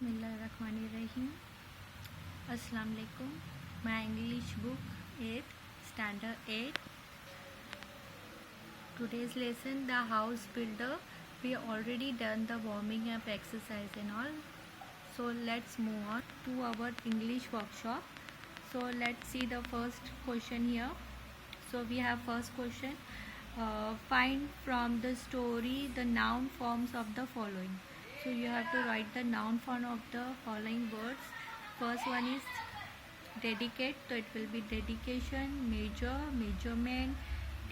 बिस्मिल्लाहिर्रहमानिर्रहीम। अस्सलाम वालेकुम। My English book 8th standard 8. Today's lesson, the house builder. We already done the warming up exercise and all. So let's move on to our English workshop. So let's see the first question here. So we have first question. Find from the story the noun forms of the following. So you have to write the noun form of the following words. First one is dedicate, so it will be dedication, measure, measurement,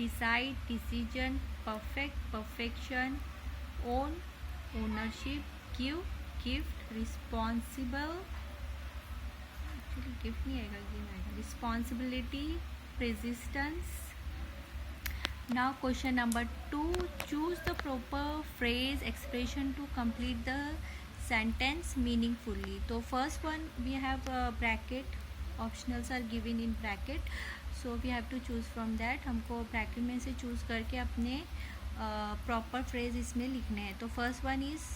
decide, decision, perfect, perfection, own, ownership, give, gift, responsible, actually gift नहीं आएगा, give आएगा, responsibility, resistance. Now question number 2, choose the proper phrase expression to complete the sentence meaningfully. So first one we have a bracket, optionals are given in bracket, so we have to choose from that. हमको bracket में से choose करके अपने proper phrase इसमें लिखने हैं. तो first one is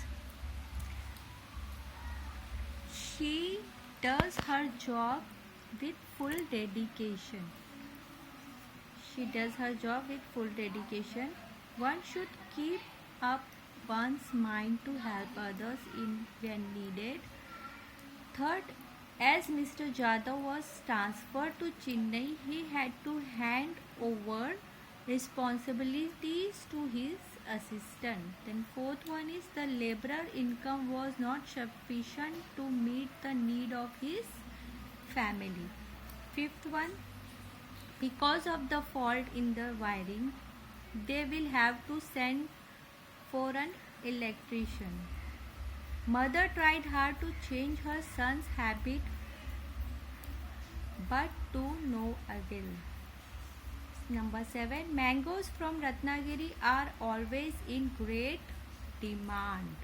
she does her job with full dedication. She does her job with full dedication. One should keep up one's mind to help others in when needed. Third, as Mr. Jadhav was transferred to Chennai, he had to hand over responsibilities to his assistant. Then fourth one is the laborer income was not sufficient to meet the need of his family. Fifth one, because of the fault in the wiring, they will have to send for an electrician. Mother tried hard to change her son's habit, but to no avail. Number 7, mangoes from Ratnagiri are always in great demand.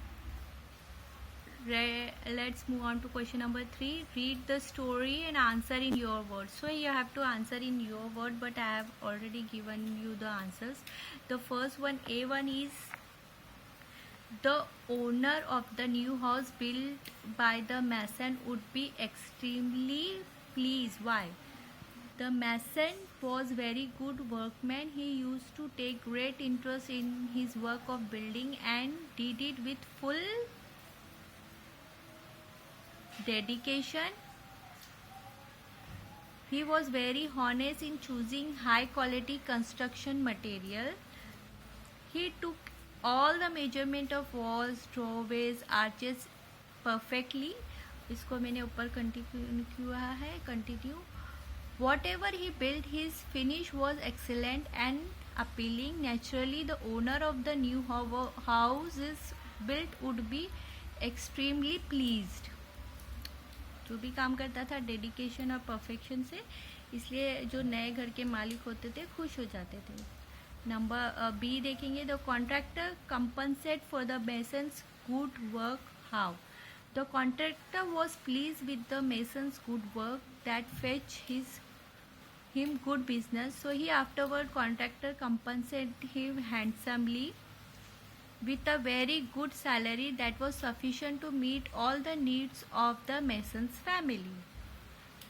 Let's move on to question number 3. Read the story and answer in your words. So you have to answer in your word, but I have already given you the answers. The first one, A1 is the owner of the new house built by the mason would be extremely pleased. Why? The mason was very good workman. He used to take great interest in his work of building and did it with full dedication. He was very honest in choosing high quality construction material. He took all the measurement of walls, doorways, arches perfectly. इसको मैंने ऊपर continue किया है, continue. Whatever he built, his finish was excellent and appealing. Naturally, the owner of the new house is built would be extremely pleased. जो भी काम करता था डेडिकेशन और परफेक्शन से, इसलिए जो नए घर के मालिक होते थे खुश हो जाते थे. नंबर बी देखेंगे, the contractor compensate for the masons good work. How? The contractor was please with the masons good work that fetch him good business, so he afterward contractor compensate him handsomely with a very good salary that was sufficient to meet all the needs of the mason's family.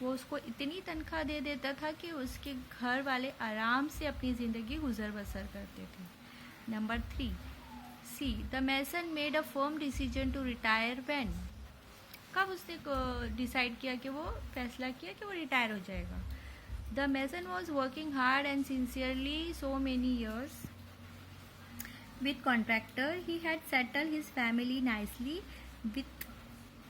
वो उसको इतनी तनख्वाह दे देता था कि उसके घर वाले आराम से अपनी ज़िंदगी गुजर बसर करते थे. Number 3, see the mason made a firm decision to retire when. कब उसने डिसाइड किया कि वो फैसला किया कि वो रिटायर हो जाएगा. The mason was working hard and sincerely so many years with contractor. He had settled his family nicely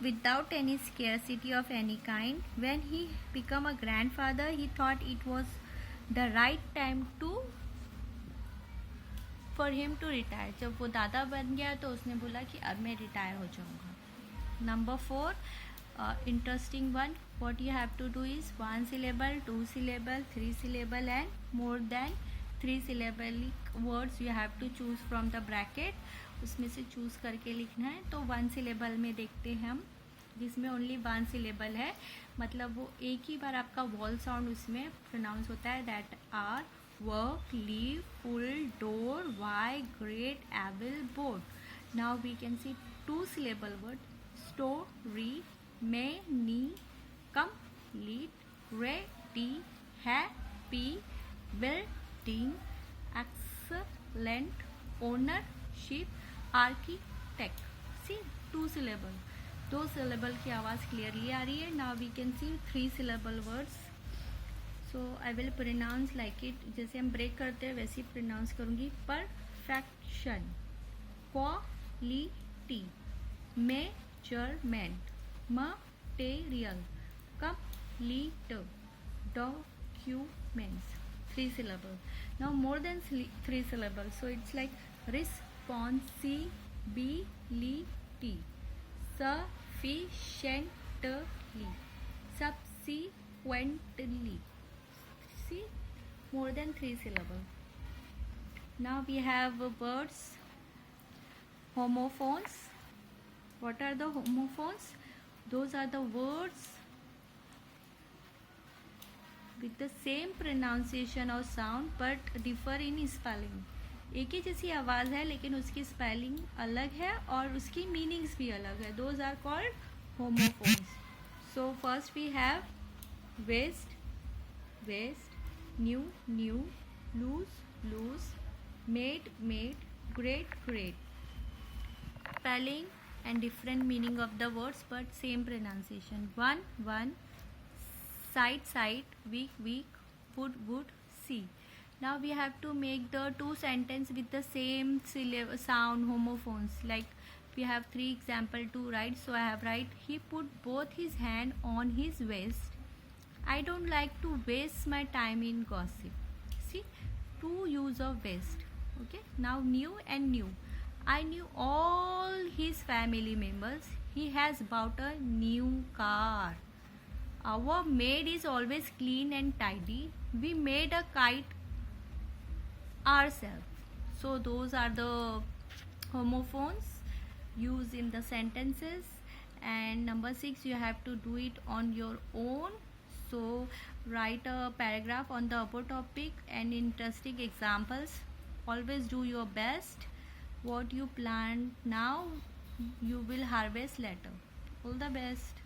without any scarcity of any kind. When he became a grandfather, he thought it was the right time for him to retire. जब वो दादा बन गया तो उसने बोला कि अब मैं रिटायर हो जाऊंगा. Number 4, interesting one. What you have to do is 1 syllable, 2 syllable, 3 syllable and more than 3 syllabic words you have to choose from the bracket. उसमें से चूज़ करके लिखना है. तो 1 syllable में देखते हैं हम, जिसमें ओनली 1 syllable है, मतलब वो एक ही बार आपका वॉल साउंड उसमें प्रोनाउंस होता है. That are work, leave, pull, door, why, great, able, board. Now we can see 2 syllable word story, many, complete, ready, happy, building, excellent, ownership, architect. See, 2 syllable. 2 syllable की आवाज़ clearly आ रही है. Now we can see 3 syllable words. So I will pronounce like it. जैसे हम break करते हैं वैसे ही pronounce करूँगी. Perfection, quality, measurement, material, complete, documents. 3 syllable. Now more than 3 syllables, so it's like responsibility, sufficiently, subsequently. See, more than 3 syllable. Now we have words, homophones. What are the homophones? Those are the words with the same pronunciation or sound but differ in spelling. एक ही जैसी आवाज़ है लेकिन उसकी spelling अलग है और उसकी मीनिंग्स भी अलग है. Those are called homophones. So first we have waste, waste, new, new, lose, lose, made, made, great, great. Spelling and different meaning of the words but same pronunciation. One, one, side, side, week, week, wood, wood, see. Now we have to make the 2 sentences with the same sound, homophones. Like we have 3 example to write. So I have write, he put both his hand on his waist. I don't like to waste my time in gossip. See, 2 use of waste. Okay. Now new and new. I knew all his family members. He has bought a new car. Our maid is always clean and tidy. We made a kite ourselves. So those are the homophones used in the sentences. And number 6, you have to do it on your own. So write a paragraph on the above topic and interesting examples. Always do your best. What you plant now, you will harvest later. All the best.